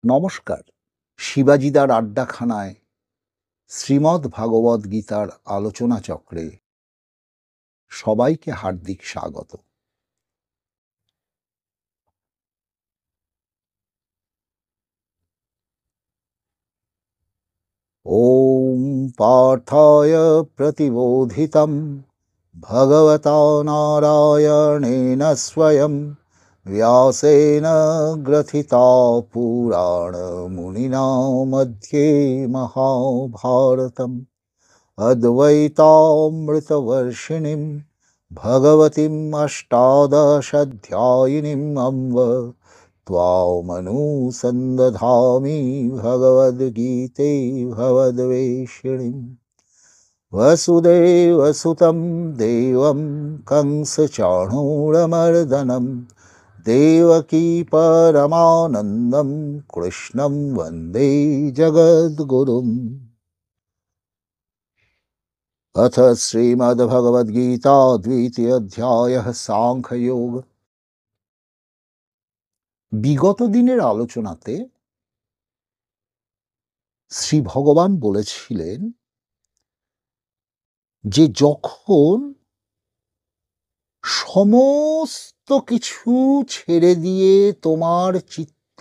নমস্কার। শিবাজিদার আড্ডাখানায় শ্রীমদ্ ভাগবত গীতার আলোচনা চক্রে সবাইকে হার্দিক স্বাগত। ওম পার্থায় প্রতিবোধিতম ভগবতা নারায়ণেন স্বয়ং व्यासेन ग्रथिता पुराण मुनिना मध्ये महाभारतम् अद्वैतामृतवर्षिणीं भगवतीम् अष्टादशाध्यायिनीम् अम्ब त्वामनुसन्दधामि भगवद्गीते भवद्वेषिणीम्। वसुदेवसुतं देवं कंसचाणूरमर्दनं देवकी परमानन्दं कृष्णं वन्दे जगद्गुरुम्। अथ श्रीमद्भगवद्गीता द्वितीय अध्यायः साङ्ख्ययोग। বিগত দিনের আলোচনাতে শ্রী ভগবান বলেছিলেন যে যখন সমস্ত কিছু ছেড়ে দিয়ে তোমার চিত্ত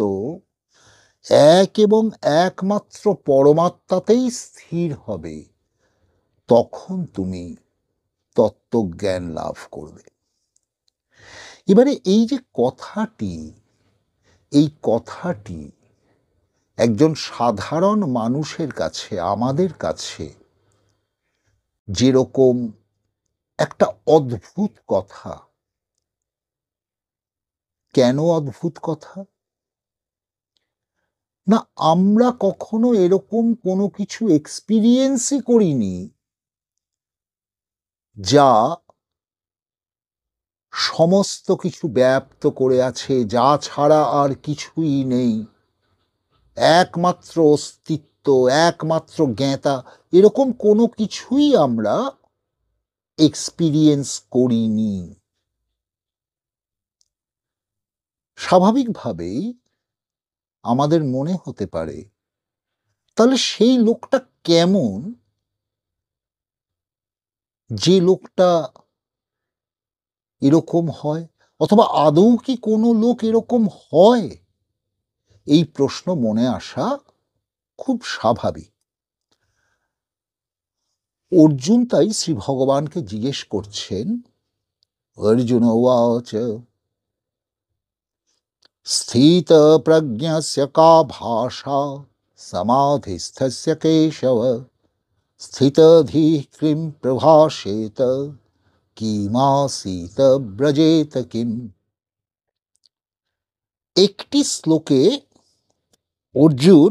এক এবং একমাত্র পরমাত্মাতেই স্থির হবে, তখন তুমি তত্ত্বজ্ঞান লাভ করবে। এবারে এই যে কথাটি, এই কথাটি একজন সাধারণ মানুষের কাছে, আমাদের কাছে যেরকম একটা অদ্ভুত কথা। কেন অদ্ভুত কথা? না, আমরা কখনো এরকম কোনো কিছু এক্সপিরিয়েন্সই করিনি যা সমস্ত কিছু ব্যাপ্ত করে আছে, যা ছাড়া আর কিছুই নেই, একমাত্র অস্তিত্ব, একমাত্র জ্ঞাতা, এরকম কোনো কিছুই আমরা এক্সপিরিয়েন্স করিনি। স্বাভাবিকভাবেই আমাদের মনে হতে পারে, তাহলে সেই লোকটা কেমন, যে লোকটা এরকম হয়? অথবা আদৌ কি কোনো লোক এরকম হয়? এই প্রশ্ন মনে আসা খুব স্বাভাবিক। অর্জুন তাই শ্রী ভগবানকে জিজ্ঞেস করছেন, অর্জুন উবাচ স্থিত প্রজ্ঞস্য কা ভাষা সমাধিস্থস্য কেশব স্থিতধিঃ কিং প্রভাষেত কিমাসীত ব্রজেত কিম। একটি শ্লোকে অর্জুন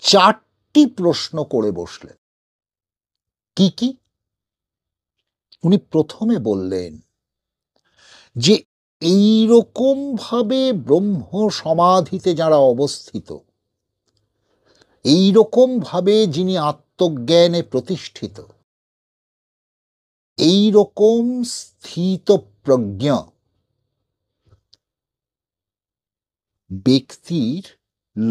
4টি প্রশ্ন করে বসলেন। কি কি? উনি প্রথমে বললেন যে এইরকম ভাবে ব্রহ্ম সমাধিতে যারা অবস্থিত, এইরকম ভাবে যিনি আত্মজ্ঞানে প্রতিষ্ঠিত, এইরকম স্থিতপ্রজ্ঞ ব্যক্তির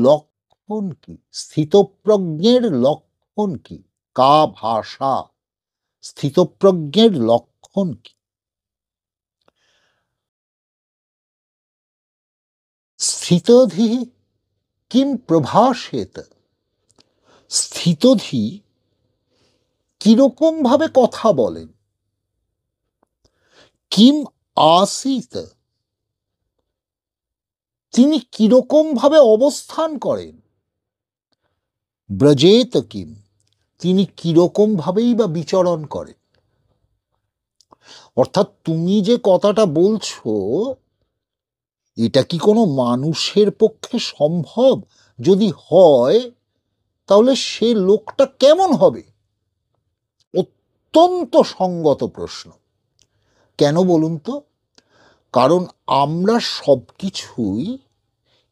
লক্ষণ কি? স্থিতপ্রজ্ঞের লক্ষণ কি? কা ভাষা, স্থিতপ্রজ্ঞের লক্ষণ কি? স্থিতধি কিম প্রভাষেত, স্থিতধি কিরকম ভাবে কথা বলেন? কিম আসিত, তিনি কিরকম ভাবে অবস্থান করেন? ব্রজেত কিম, তিনি কিরকম ভাবেই বা বিচরণ করেন? অর্থাৎ তুমি যে কথাটা বলছো, এটা কি কোনো মানুষের পক্ষে সম্ভব? যদি হয়, তাহলে সে লোকটা কেমন হবে? অত্যন্ত সঙ্গত প্রশ্ন। কেন বলুন তো? কারণ আমরা সবকিছুই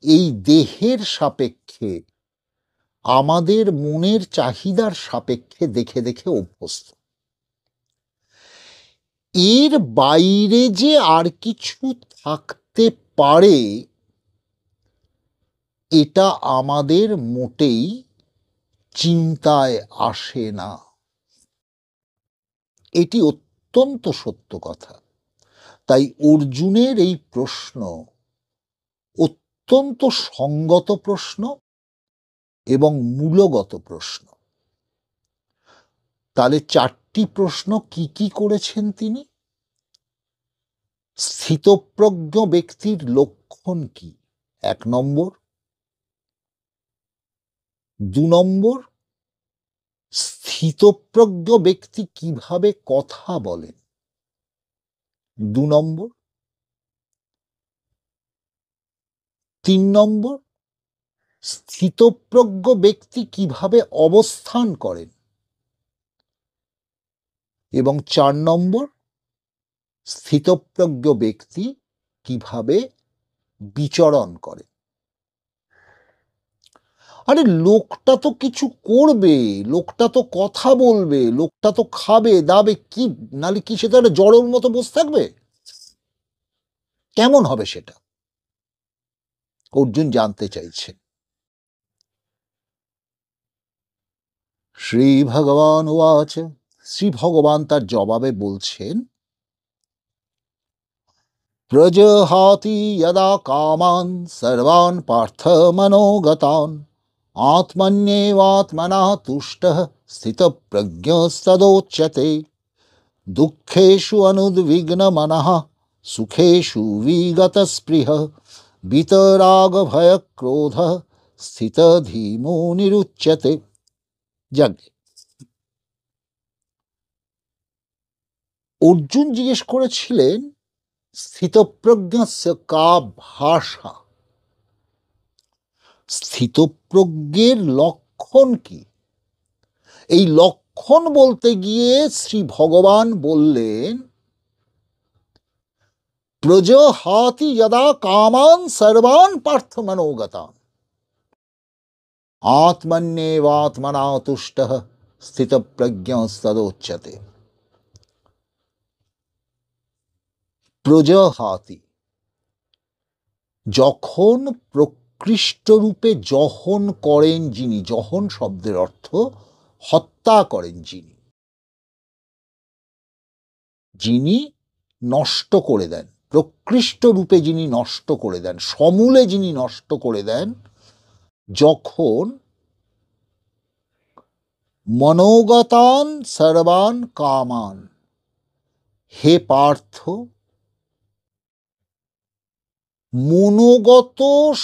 এই দেহের সাপেক্ষে, আমাদের মনের চাহিদার সাপেক্ষে দেখে দেখে অভ্যস্ত। এর বাইরে যে আর কিছু থাকতে পারে, এটা আমাদের মোটেই চিন্তায় আসে না। এটি অত্যন্ত সত্য কথা। তাই অর্জুনের এই প্রশ্ন অত্যন্ত সঙ্গত প্রশ্ন এবং মূলগত প্রশ্ন। তাহলে 4টি প্রশ্ন কি কি করেছেন তিনি? স্থিতপ্রজ্ঞ ব্যক্তির লক্ষণ কি? 1 নম্বর। 2 নম্বর, স্থিতপ্রজ্ঞ ব্যক্তি কিভাবে কথা বলেন? 2 নম্বর। 3 নম্বর, স্থিতপ্রজ্ঞ ব্যক্তি কিভাবে অবস্থান করেন? এবং 4 নম্বর, স্থিতপ্রজ্ঞ ব্যক্তি কিভাবে বিচরণ করে? আরে লোকটা তো কিছু করবে, লোকটা তো কথা বলবে, লোকটা তো খাবে দাবে, কি নালে কি সেটা একটা জড়োর মতো বসে থাকবে? কেমন হবে সেটা? অর্জুন জানতে চাইছেন। শ্রী ভগবান উবাচ, শ্রী ভগবান তার জবাবে বলছেন, প্রজহাতি যদা কামান সর্বান পার্থ মনোগতান আত্মন্যেবাত্মনা তুষ্টঃ স্থিতপ্রজ্ঞ সদোচ্যতে দুঃখেষু অনুদ্বিগ্নমনঃ সুখেষু বিগতস্পৃহঃ বিতরাগভয়ক্রোধः স্থিতধীমো নিরুচ্যতে। যাকে অর্জুন জিজ্ঞেস করেছিলেন, স্থিতপ্রজ্ঞস্য কা ভাষা? স্থিতপ্রজ্ঞের লক্ষণ কি? এই লক্ষণ বলতে গিয়ে শ্রী ভগবান বললেন, প্রজহাতি যদা কামান সর্বান পার্থ মনোগতান আত্মন্যেবাত্মনা তুষ্টঃ স্থিতপ্রজ্ঞ সদোচ্যতে। প্রজহাতি, যখন প্রকৃষ্ট রূপে জহন করেন যিনি, জহন শব্দের অর্থ হত্যা করেন যিনি, যিনি নষ্ট করে দেন, প্রকৃষ্ট রূপে যিনি নষ্ট করে দেন, সমূলে যিনি নষ্ট করে দেন, যখন মনোগতান সর্বান কামান, হে পার্থ, মনোগত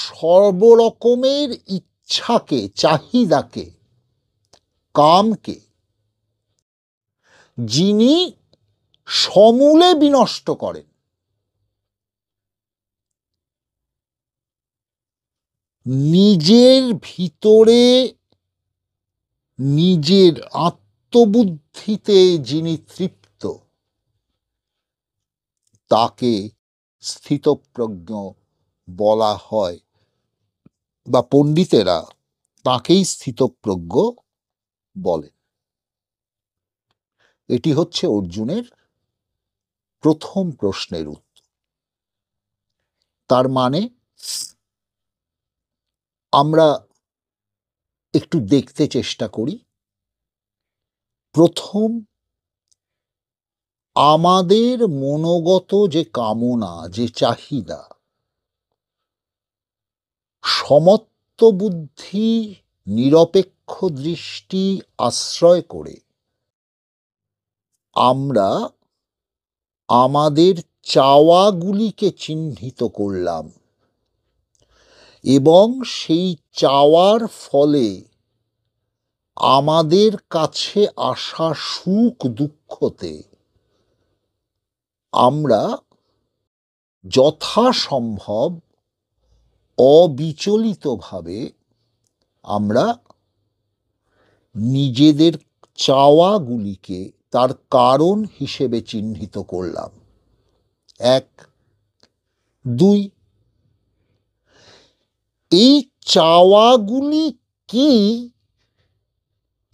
সর্বরকমের ইচ্ছাকে, চাহিদাকে, কামকে যিনি সমূলে বিনষ্ট করেন, নিজের ভিতরে নিজের আত্মবুদ্ধিতে যিনি তৃপ্ত, তাকে স্থিতপ্রজ্ঞ বলা হয়, বা পণ্ডিতেরা তাকেই স্থিতপ্রজ্ঞ বলেন। এটি হচ্ছে অর্জুনের প্রথম প্রশ্নের উত্তর। তার মানে আমরা একটু দেখতে চেষ্টা করি। প্রথম, আমাদের মনোগত যে কামনা, যে চাহিদা, সমত্ব বুদ্ধি, নিরপেক্ষ দৃষ্টি আশ্রয় করে আমরা আমাদের চাওয়াগুলিকে চিহ্নিত করলাম এবং সেই চাওয়ার ফলে আমাদের কাছে আসা সুখ দুঃখতে আমরা যথাসম্ভব অবিচলিতভাবে আমরা নিজেদের চাওয়াগুলিকে তার কারণ হিসেবে চিহ্নিত করলাম। 1, 2, এই চাওয়াগুলি কি,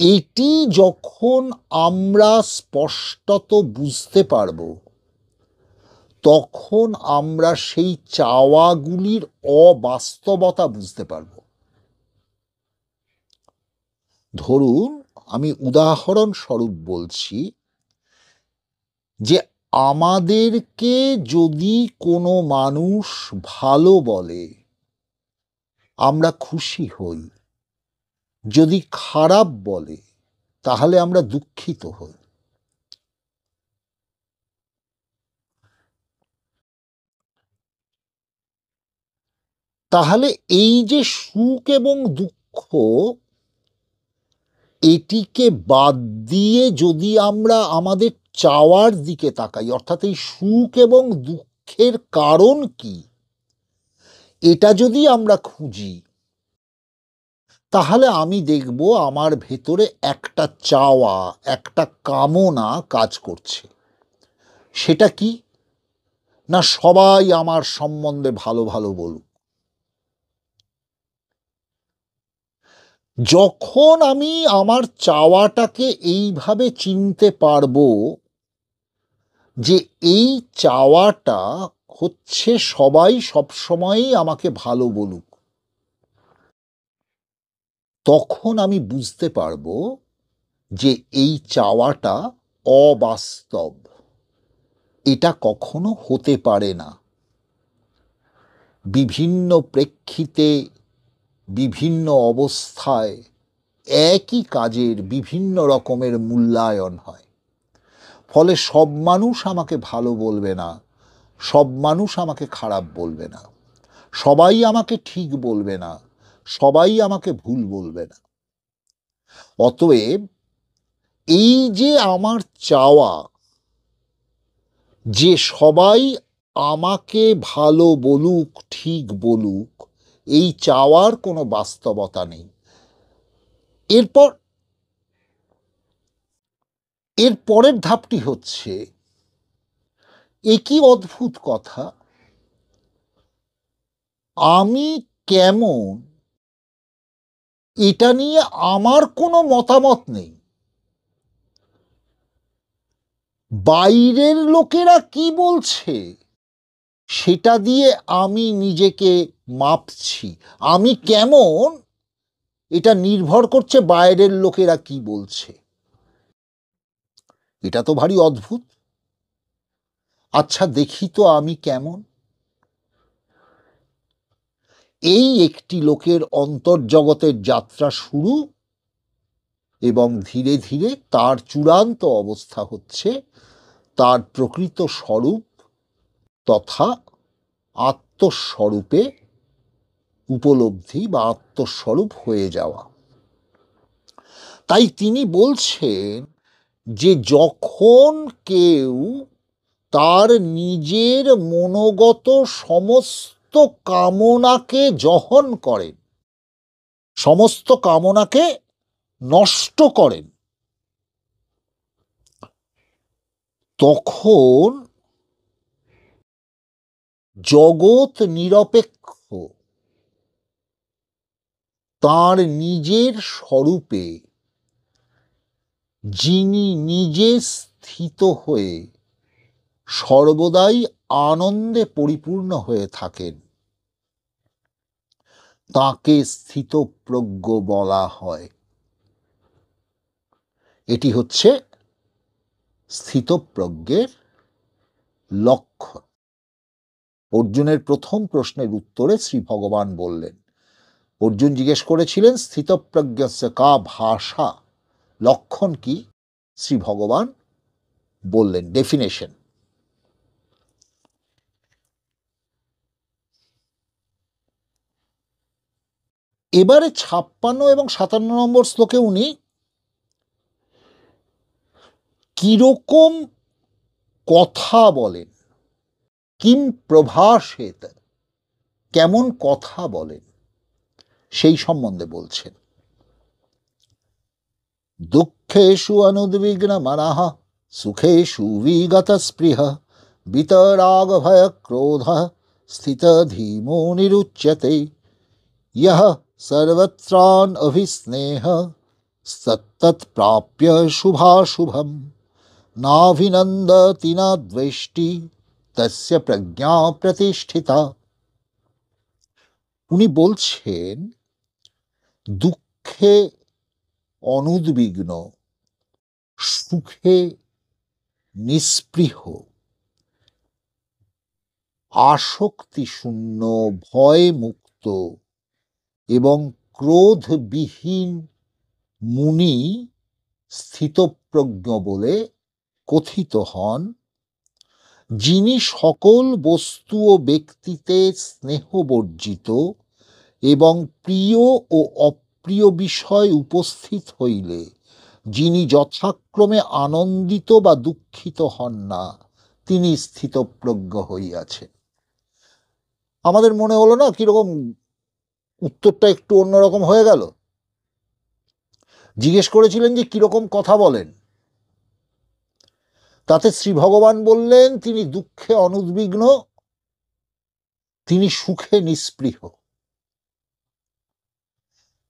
এটি যখন আমরা স্পষ্টত বুঝতে পারব, তখন আমরা সেই চাওয়াগুলির অবাস্তবতা বুঝতে পারব। ধরুন আমি উদাহরণস্বরূপ বলছি যে আমাদেরকে যদি কোনো মানুষ ভালো বলে আমরা খুশি হই, যদি খারাপ বলে তাহলে আমরা দুঃখিত হই। তাহলে এই যে সুখ এবং দুঃখ, এটিকে বাদ দিয়ে যদি আমরা আমাদের চাওয়ার দিকে তাকাই, অর্থাৎ এই সুখ এবং দুঃখের কারণ কি, এটা যদি আমরা খুঁজি, তাহলে আমি দেখব আমার ভেতরে একটা চাওয়া, একটা কামনা কাজ করছে। সেটা কি না, সবাই আমার সম্বন্ধে ভালো ভালো বলুক। যখন আমি আমার চাওয়াটাকে এইভাবে চিনতে পারবো যে এই চাওয়াটা হচ্ছে সবাই সবসময়ই আমাকে ভালো বলুক, তখন আমি বুঝতে পারবো যে এই চাওয়াটা অবাস্তব, এটা কখনো হতে পারে না। বিভিন্ন প্রেক্ষিতে, বিভিন্ন অবস্থায় একই কাজের বিভিন্ন রকমের মূল্যায়ন হয়। ফলে সব মানুষ আমাকে ভালো বলবে না, সব মানুষ আমাকে খারাপ বলবে না, সবাই আমাকে ঠিক বলবে না, সবাই আমাকে ভুল বলবে না। অতএব এই যে আমার চাওয়া যে সবাই আমাকে ভালো বলুক, ঠিক বলুক, এই চাওয়ার কোনো বাস্তবতা নেই। এরপর এর পরের ধাপটি হচ্ছে, এ কি অদ্ভুত কথা, আমি কেমন এটা নিয়ে আমার কোনো মতামত নেই, বাইরের লোকেরা কি বলছে সেটা দিয়ে আমি নিজেকে মাপছি। আমি কেমন এটা নির্ভর করছে বাইরের লোকেরা কি বলছে। এটা তো ভারী অদ্ভুত। আচ্ছা দেখি তো আমি কেমন। এই একটি লোকের অন্তর্জগতের যাত্রা শুরু, এবং ধীরে ধীরে তার চূড়ান্ত অবস্থা হচ্ছে তার প্রকৃত স্বরূপ তথা আত্মস্বরূপে উপলব্ধি বা আত্মস্বরূপ হয়ে যাওয়া। তাই তিনি বলছেন যে যখন কেউ তার নিজের মনোগত সমস্ত কামনাকে দহন করেন, সমস্ত কামনাকে নষ্ট করেন, তখন জগৎ নিরপেক্ষ তার নিজের স্বরূপে যিনি নিজে স্থিত হয়ে সর্বদাই আনন্দে পরিপূর্ণ হয়ে থাকেন, তাকে স্থিতপ্রজ্ঞ বলা হয়। এটি হচ্ছে স্থিতপ্রজ্ঞের লক্ষণ। অর্জুনের প্রথম প্রশ্নের উত্তরে শ্রী ভগবান বললেন, অর্জুন জিজ্ঞেস করেছিলেন স্থিতপ্রজ্ঞস্য কা ভাষা, লক্ষণ কি? শ্রী ভগবান বললেন ডেফিনেশন। এবারে 56 এবং 57 নম্বর শ্লোকে উনি কিরকম কথা বলেন, কিম প্রভাষেত, কেমন কথা বলেন সেই সম্বন্ধে বলছেন। দুঃখেষু অনুদ্বিগ্ন মনঃ সুখেষু বিগত স্পৃহ বিতরাগ ভয় ক্রোধ স্থিত ধীমো নিরুচ্যতে यः सर्वत्रान् अभिस्नेह सत्तत् प्राप्य शुभाशुभम् नाभिनन्दति न द्वेष्टि तस्य प्रज्ञा प्रतिष्ठिता। উনি বলছেন দুঃখে অনুদ্বিগ্ন, সুখে নিস্পৃহ, আসক্তি শূন্য, ভয় মুক্ত এবং ক্রোধবিহীন মুনি স্থিতপ্রজ্ঞ বলে কথিত হন, যিনি সকল বস্তু ও ব্যক্তিতে স্নেহবর্জিত এবং প্রিয় ও অপ্রিয় বিষয় উপস্থিত হইলে যিনি যথাক্রমে আনন্দিত বা দুঃখিত হন না, তিনি স্থিতপ্রজ্ঞ হইয়াছেন। আমাদের মনে হলো না কিরকম উত্তরটা একটু অন্যরকম হয়ে গেল? জিজ্ঞেস করেছিলেন যে কিরকম কথা বলেন, তাতে শ্রী ভগবান বললেন তিনি দুঃখে অনুদ্বিগ্ন, তিনি সুখে নিস্পৃহ,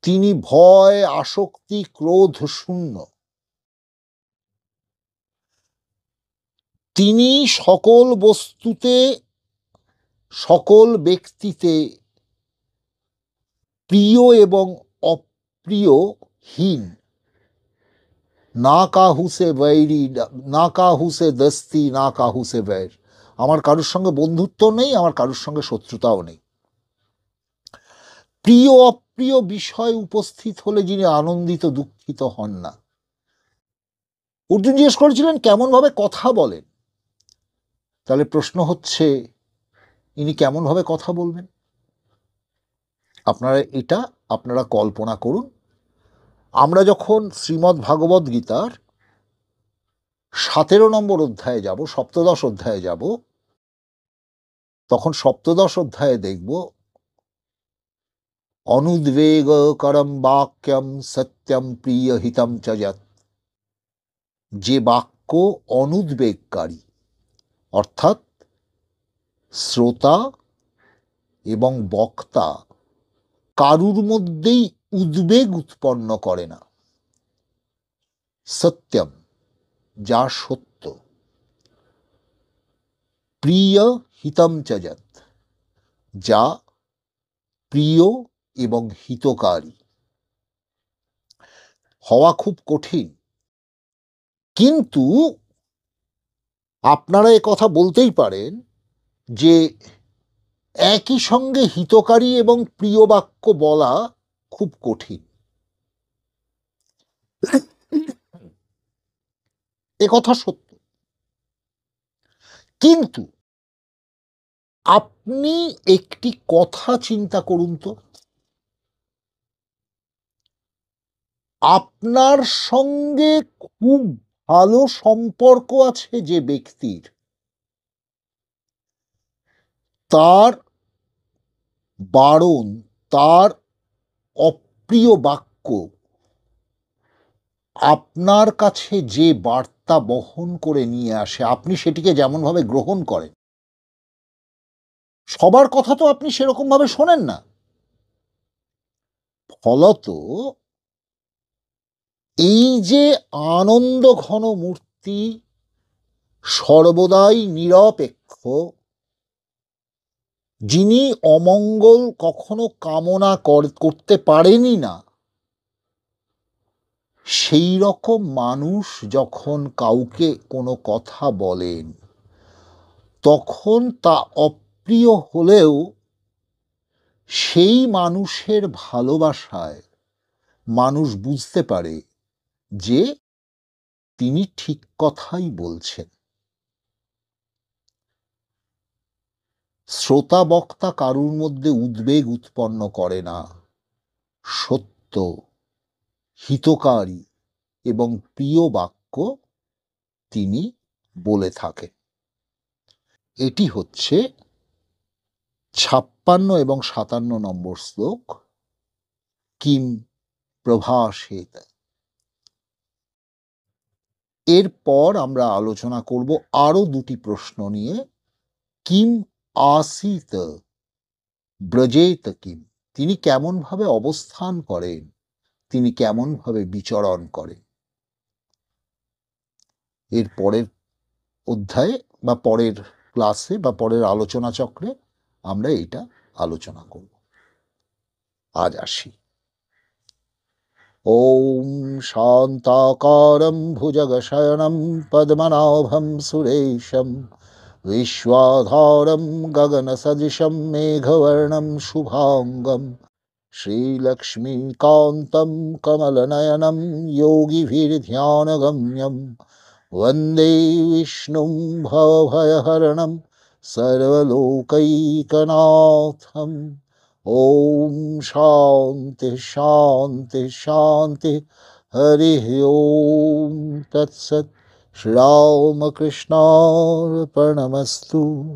তিনি ভয়, আসক্তি, ক্রোধ শূন্য, তিনি সকল বস্তুতে, সকল ব্যক্তিতে প্রিয় এবং অপ্রিয়হীন, না কাহুসে বৈরি, না কাহুসে দস্তি, না কাহুসে বৈর। আমার কারুর সঙ্গে বন্ধুত্ব নেই, আমার কারুর সঙ্গে শত্রুতাও নেই। প্রিয় অপ্রিয় বিষয় উপস্থিত হলে যিনি আনন্দিত দুঃখিত হন না। অর্জুন জিজ্ঞেস করেছিলেন কেমন ভাবে কথা বলেন, তাহলে প্রশ্ন হচ্ছে ইনি কেমন ভাবে কথা বলবেন? আপনারা কল্পনা করুন, আমরা যখন শ্রীমদ্ ভাগবত গীতার 17 নম্বর অধ্যায়ে যাব, সপ্তদশ অধ্যায়ে যাব, তখন সপ্তদশ অধ্যায়ে দেখব অনুদ্বেগকরম বাক্যম সত্যম প্রিয় হিতম চ যৎ, যে বাক্য অনুদ্বেগকারী, অর্থাৎ শ্রোতা এবং বক্তা কারুর মধ্যেই উদ্বেগ উৎপন্ন করে না, সত্যম যা সত্য, প্রিয় হিতম চ যৎ যা প্রিয় এবং হিতকারী। হওয়া খুব কঠিন, কিন্তু আপনারা এ কথা বলতেই পারেন যে একই সঙ্গে হিতকারী এবং প্রিয় বাক্য বলা খুব কঠিন। এ কথা সত্য, কিন্তু আপনি একটি কথা চিন্তা করুন তো, আপনার সঙ্গে খুব ভালো সম্পর্ক আছে যে ব্যক্তির, তার বারণ, তার অপ্রিয় বাক্য আপনার কাছে যে বার্তা বহন করে নিয়ে আসে, আপনি সেটিকে যেমনভাবে গ্রহণ করেন, সবার কথা তো আপনি সেরকম ভাবে শোনেন না। ফলত এই যে আনন্দ ঘন মূর্তি, সর্বদাই নিরপেক্ষ, যিনি অমঙ্গল কখনো কামনা করতে পারেনি না, সেই রকম মানুষ যখন কাউকে কোনো কথা বলেন, তখন তা অপ্রিয় হলেও সেই মানুষের ভালোবাসায় মানুষ বুঝতে পারে যে তিনি ঠিক কথাই বলছেন। শ্রোতা বক্তা কারুর মধ্যে উদ্বেগ উৎপন্ন করে না, সত্য, হিতকারী এবং প্রিয় বাক্য তিনি বলে থাকেন। এটি হচ্ছে 56 এবং 57 নম্বর শ্লোক, কিম প্রভাষেত। এরপর আমরা আলোচনা করব আরো দুটি প্রশ্ন নিয়ে। কিম আসিত ব্রজেত কিম, তিনি কেমন ভাবে অবস্থান করেন, তিনি কেমন ভাবে বিচরণ করেন। এর পরের অধ্যায়ে বা পরের ক্লাসে বা পরের আলোচনা চক্রে আমরা এটা আলোচনা করব। আজ আসি। ॐ शान्ताकारं भुजगशयनं पद्मनाभं सुरेशं विश्वाधारं गगनसदृशं मेघवर्णं शुभाङ्गं श्रीलक्ष्मीकान्तं कमलनयनं योगिभिर्ध्यानगम्यं वन्दे विष्णुं भवभयहरणं सर्वलोकैकनाथम्। ॐ शान्ति शान्ति शान्ति। हरिः ॐ तत्सत्। श्रीरामकृष्णार्पणमस्तु।